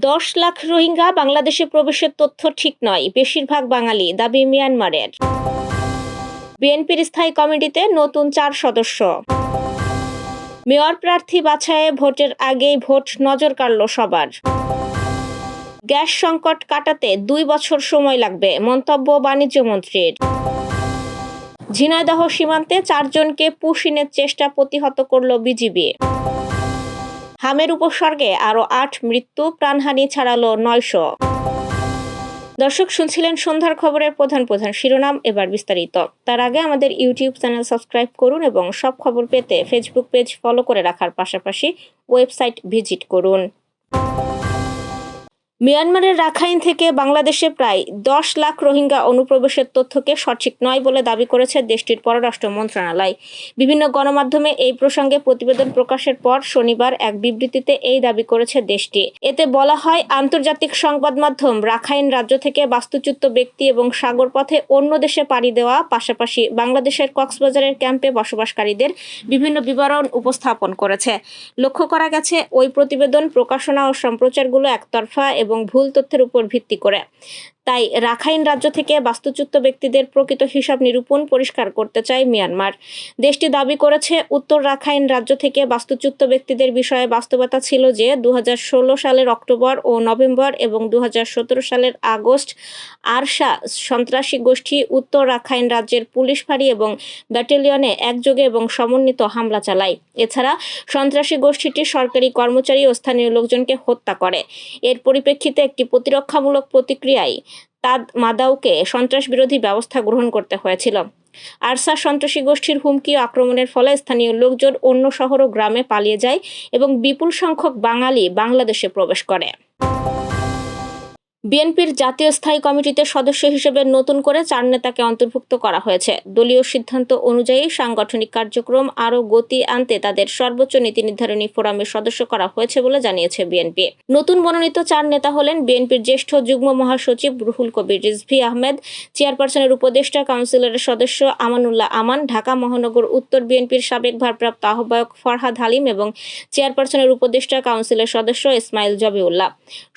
10 লাখ রোহিঙ্গা বাংলাদেশে প্রবেশের তথ্য ঠিক নয়, বেশিরভাগ বাঙালি, দাবি মিয়ানমারের। বিএনপির স্থায়ী কমিটিতে নতুন 4 সদস্য। মেয়র প্রার্থী বাছাইয়ে ভোটের আগেই ভোট নজর কাড়ল সবার। গ্যাস সংকট কাটাতে 2 বছর সময় লাগবে, মন্তব্য বাণিজ্য মন্ত্রীর। ঝিনাইদহ সীমান্তে 4 জনকে পুশিনের চেষ্টা প্রতিহত করল বিজিবি। হামের উপসর্গে আরও 8 মৃত্যু, প্রাণহানি ছাড়ালো 900। দর্শক, শুনছিলেন সন্ধ্যার খবরের প্রধান শিরোনাম, এবার বিস্তারিত। তার আগে আমাদের ইউটিউব চ্যানেল সাবস্ক্রাইব করুন এবং সব খবর পেতে ফেসবুক পেজ ফলো করে রাখার পাশাপাশি ওয়েবসাইট ভিজিট করুন। মিয়ানমারের রাখাইন থেকে বাংলাদেশে প্রায় 10 লাখ রোহিঙ্গা অনুপ্রবেশের তথ্যকে সঠিক নয় বলে দাবি করেছে দেশটির পররাষ্ট্র মন্ত্রণালয়। বিভিন্ন গণমাধ্যমে এই প্রসঙ্গে প্রতিবেদন প্রকাশের পর শনিবার এক বিবৃতিতে এই দাবি করেছে দেশটি। এতে বলা হয়, আন্তর্জাতিক সংবাদ মাধ্যম রাখাইন রাজ্য থেকে বাস্তুচ্যুত ব্যক্তি এবং সাগরপথে অন্য দেশে পাড়ি দেওয়া, পাশাপাশি বাংলাদেশের কক্সবাজারের ক্যাম্পে বসবাসকারীদের বিভিন্ন বিবরণ উপস্থাপন করেছে। লক্ষ্য করা গেছে, ওই প্রতিবেদন, প্রকাশনা ও সম্প্রচারগুলো একতরফা এবং ভুল তথ্যের উপর ভিত্তি করে। তাই রাখাইন রাজ্য থেকে বাস্তুচ্যুত ব্যক্তিদের প্রকৃত হিসাব নিরূপণ পরিষ্কার করতে চায় মিয়ানমার। দেশটি দাবি করেছে, উত্তর রাখাইন রাজ্য থেকে বাস্তুচ্যুত ব্যক্তিদের বিষয়ে বাস্তবতা ছিল যে 2016 সালের অক্টোবর ও নভেম্বর এবং 2017 সালের আগস্ট আরসা সন্ত্রাসী গোষ্ঠী উত্তর রাখাইন রাজ্যের পুলিশ ফাঁড়ি এবং ব্যাটালিয়নে একযোগে এবং সমন্বিত হামলা চালায়। এছাড়া সন্ত্রাসী গোষ্ঠীটি সরকারি কর্মচারী ও স্থানীয় লোকজনকে হত্যা করে। এর পরিপ্রেক্ষিতে একটি প্রতিরক্ষামূলক প্রতিক্রিয়ায় তাদ মাদাউকে সন্ত্রাস বিরোধী ব্যবস্থা গ্রহণ করতে হয়েছিল। আরসা সন্ত্রাসী গোষ্ঠীর হুমকি ও আক্রমণের ফলে স্থানীয় লোকজন অন্য শহর ও গ্রামে পালিয়ে যায় এবং বিপুল সংখ্যক বাঙালি বাংলাদেশে প্রবেশ করে। বিএনপির জাতীয় স্থায়ী কমিটিতে সদস্য হিসেবে নতুন করে 4 নেতাকে অন্তর্ভুক্ত করা হয়েছে। দলীয় সিদ্ধান্ত অনুযায়ী সাংগঠনিক কার্যক্রম আরও গতি আনতে তাদের সর্বোচ্চ নীতি নির্ধারণী ফোরামের সদস্য করা হয়েছে বলে জানিয়েছে বিএনপি। নতুন মনোনীত 4 নেতা হলেন বিএনপির জ্যেষ্ঠ যুগ্ম মহাসচিব রুহুল কবির রিজভী আহমেদ, চেয়ারপারসনের উপদেষ্টা কাউন্সিলরের সদস্য আমানুল্লাহ আমান, ঢাকা মহানগর উত্তর বিএনপির সাবেক ভারপ্রাপ্ত আহ্বায়ক ফরহাদ হালিম এবং চেয়ারপারসনের উপদেষ্টা কাউন্সিলের সদস্য ইসমাইল জবিউল্লাহ।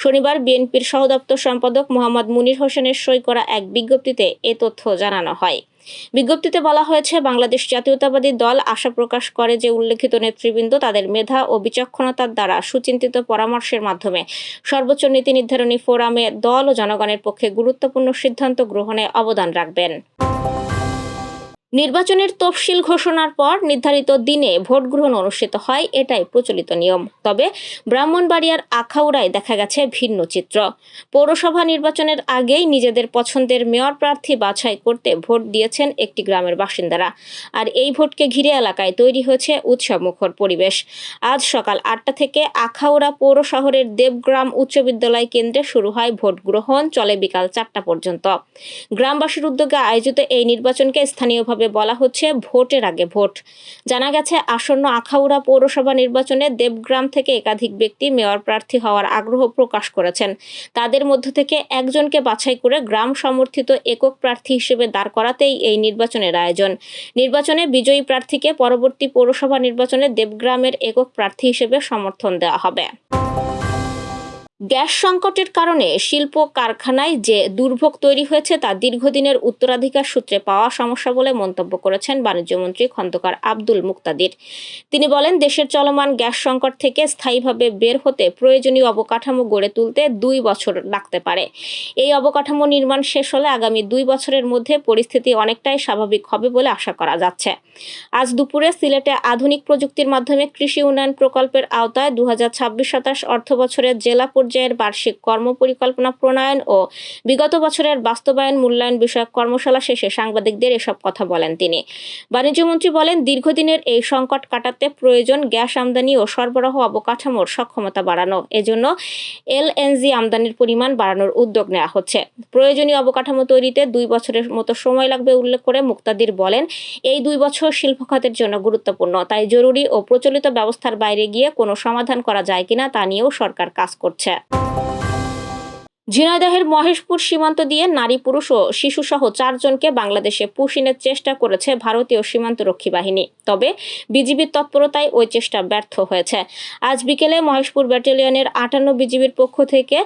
শনিবার বিএনপির সহদপ্তর সম্পাদক মোহাম্মদ মুনির হোসেনের সই করা এক বিজ্ঞপ্তিতে এ তথ্য জানানো হয়। বিজ্ঞপ্তিতে বলা হয়েছে, বাংলাদেশ জাতীয়তাবাদী দল আশা প্রকাশ করে যে উল্লেখিত নেতৃবৃন্দ তাদের মেধা ও বিচক্ষণতার দ্বারা সুচিন্তিত পরামর্শের মাধ্যমে সর্বোচ্চ নীতি নির্ধারণী ফোরামে দল ও জনগণের পক্ষে গুরুত্বপূর্ণ সিদ্ধান্ত গ্রহণে অবদান রাখবেন। নির্বাচনের তফসিল ঘোষণার পর নির্ধারিত দিনে ভোট গ্রহণ অনুষ্ঠিত হয়, এটাই প্রচলিত নিয়ম। তবে ব্রাহ্মণবাড়িয়ার আখাউড়ায় দেখা গেছে ভিন্ন চিত্র। পৌরসভা নির্বাচনের আগেই নিজেদের পছন্দের মেয়র প্রার্থী বাছাই করতে ভোট দিয়েছেন একটি গ্রামের বাসিন্দারা। আর এই ভোটকে ঘিরে এলাকায় তৈরি হয়েছে উৎসবমুখর পরিবেশ। আজ সকাল 8টা থেকে আখাউড়া পৌর শহরের দেবগ্রাম উচ্চ বিদ্যালয় কেন্দ্রে শুরু হয় ভোট গ্রহণ, চলে বিকাল 4টা পর্যন্ত। গ্রামবাসীর উদ্যোগে আয়োজিত এই নির্বাচনকে স্থানীয়ভাবে বলা হচ্ছে ভোটের আগে ভোট। জানা গেছে, আসন্ন আখাউড়া পৌরসভা নির্বাচনে দেবগ্রাম থেকে একাধিক ব্যক্তি মেয়র প্রার্থী হওয়ার আগ্রহ প্রকাশ করেছেন। তাদের মধ্য থেকে একজনকে বাছাই করে গ্রাম সমর্থিত একক প্রার্থী হিসেবে দাঁড় করাতেই এই নির্বাচনের আয়োজন। নির্বাচনে বিজয়ী প্রার্থীকে পরবর্তী পৌরসভা নির্বাচনে দেবগ্রামের একক প্রার্থী হিসেবে সমর্থন দেওয়া হবে। গ্যাস সংকটের কারণে শিল্প কারখানায় যে দুর্ভোগ তৈরি হয়েছে তা দীর্ঘদিনের উত্তরাধিকার সূত্রে পাওয়া সমস্যা বলে মন্তব্য করেছেন বাণিজ্যমন্ত্রী খন্দকার আব্দুল মুক্তাদির। তিনি বলেন, দেশের চলমান গ্যাস সংকট থেকে স্থায়ীভাবে বের হতে প্রয়োজনীয় অবকাঠামো গড়ে তুলতে 2 বছর লাগতে পারে। এই অবকাঠামো নির্মাণ শেষ হলে আগামী 2 বছরের মধ্যে পরিস্থিতি অনেকটাই স্বাভাবিক হবে বলে আশা করা যাচ্ছে। আজ দুপুরে সিলেটে আধুনিক প্রযুক্তির মাধ্যমে কৃষি উন্নয়ন প্রকল্পের আওতায় 2026-27 অর্থ বছরের জেলা পর্যায়ের বার্ষিক কর্মপরিকল্পনা প্রণয়ন ও বিগত বছরের বাস্তবায়ন মূল্যায়ন বিষয়ক কর্মশালা শেষে সাংবাদিকদের এসব কথা বলেন তিনি। বাণিজ্যমন্ত্রী বলেন, দীর্ঘদিনের এই সংকট কাটাতে প্রয়োজন গ্যাস আমদানি ও সরবরাহ অবকাঠামোর সক্ষমতা বাড়ানো। এজন্য এলএনজি আমদানির পরিমাণ বাড়ানোর উদ্যোগ নেওয়া হচ্ছে। প্রয়োজনীয় অবকাঠামো তৈরিতে 2 বছরের মতো সময় লাগবে উল্লেখ করে মুক্তাদির বলেন, এই 2 বছর শিল্প খাতের জন্য গুরুত্বপূর্ণ। তাই জরুরি ও প্রচলিত ব্যবস্থার বাইরে গিয়ে কোনো সমাধান করা যায় কিনা তা নিয়েও সরকার কাজ করছে। ঝিনাইদহের মহেশপুর সীমান্ত দিয়ে নারী, পুরুষ ও শিশুসহ 4 জনকে বাংলাদেশে পুশিনের চেষ্টা করেছে ভারতীয় সীমান্তরক্ষী বাহিনী। তবে বিজিবির তৎপরতায় ওই চেষ্টা ব্যর্থ হয়েছে। আজ বিকেলে মহেশপুর ব্যাটালিয়নের 58 বিজিবির পক্ষ থেকে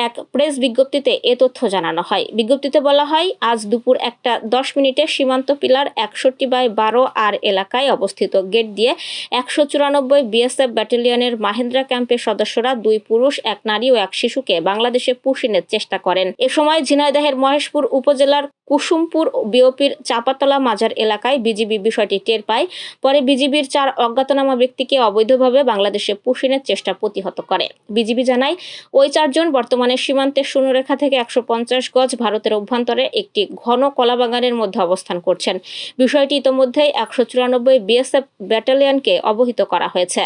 এক প্রেস বিজ্ঞপ্তিতে এ তথ্য জানানো হয়। বিজ্ঞপ্তিতে বলা হয়, আজ দুপুর 1:10 সীমান্ত পিলার 61/12 আর এলাকায় অবস্থিত গেট দিয়ে 194 বিএসএফ ব্যাটালিয়নের মাহেন্দ্রা ক্যাম্পের সদস্যরা 2 পুরুষ, 1 নারী ও 1 শিশুকে বাংলাদেশে পুশিনের চেষ্টা করেন। এ সময় ঝিনাইদহের মহেশপুর উপজেলার কুসুমপুর বিওপির চাপাতলা মাজার এলাকায় বিজিবি বিষয়টি টের পায়। পরে বিজিবির 4 অজ্ঞাতনামা ব্যক্তিকে অবৈধভাবে বাংলাদেশে পুশিনের চেষ্টা প্রতিহত করে। বিজিবি জানায়, ওই 4 জন বর্তমানে সীমান্তের শূন্যরেখা থেকে 150 গজ ভারতের অভ্যন্তরে একটি ঘন কলাবাগানের মধ্যে অবস্থান করছেন। বিষয়টি ইতোমধ্যেই 194 বিএসএফ ব্যাটালিয়নকে অবহিত করা হয়েছে।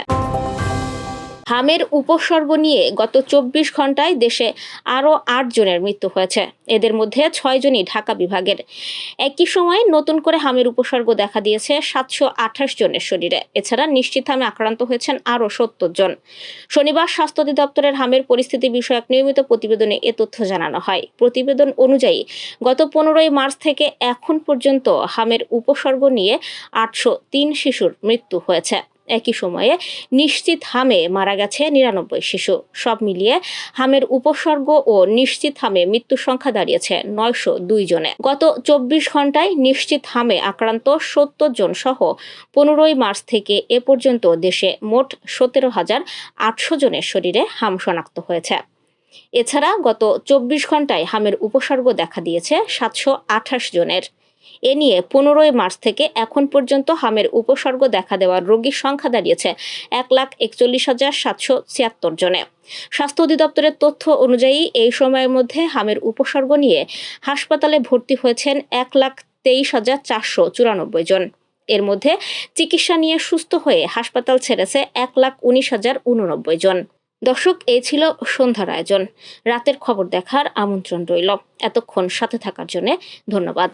হামের উপসর্গ নিয়ে গত 24 ঘন্টায় দেশে আরও 8 জনের মৃত্যু হয়েছে। এদের মধ্যে 6 জনই ঢাকা বিভাগের। একই সময় নতুন করে হামের উপসর্গ দেখা দিয়েছে 728 জনের শরীরে। এছাড়া নিশ্চিত হামে আক্রান্ত হয়েছেন আরও 70 জন। শনিবার স্বাস্থ্য অধিদপ্তরের হামের পরিস্থিতি বিষয়ক নিয়মিত প্রতিবেদনে এ তথ্য জানানো হয়। প্রতিবেদন অনুযায়ী গত 15 মার্চ থেকে এখন পর্যন্ত হামের উপসর্গ নিয়ে 803 শিশুর মৃত্যু হয়েছে। একই সময়ে নিশ্চিত হামে মারা গেছে 99 শিশু। সব মিলিয়ে হামের উপসর্গ ও নিশ্চিত হামে মৃত্যুর সংখ্যা দাঁড়িয়েছে 902 জনে। গত 24 ঘন্টায় নিশ্চিত হামে আক্রান্ত 70 জন সহ 15 মার্চ থেকে এ পর্যন্ত দেশে মোট 17,800 জনের শরীরে হাম শনাক্ত হয়েছে। এছাড়া গত 24 ঘন্টায় হামের উপসর্গ দেখা দিয়েছে 728 জনের। এ নিয়ে 15 মার্চ থেকে এখন পর্যন্ত হামের উপসর্গ দেখা দেওয়ার রোগীর সংখ্যা দাঁড়িয়েছে 1,41,776 জনে। স্বাস্থ্য অধিদপ্তরের তথ্য অনুযায়ী এই সময়ের মধ্যে হামের উপসর্গ নিয়ে হাসপাতালে ভর্তি হয়েছেন 1,23,494 জন। এর মধ্যে চিকিৎসা নিয়ে সুস্থ হয়ে হাসপাতাল ছেড়েছে 1,19,089 জন। দর্শক, এই ছিল সন্ধ্যার আয়োজন। রাতের খবর দেখার আমন্ত্রণ রইল। এতক্ষণ সাথে থাকার জন্য ধন্যবাদ।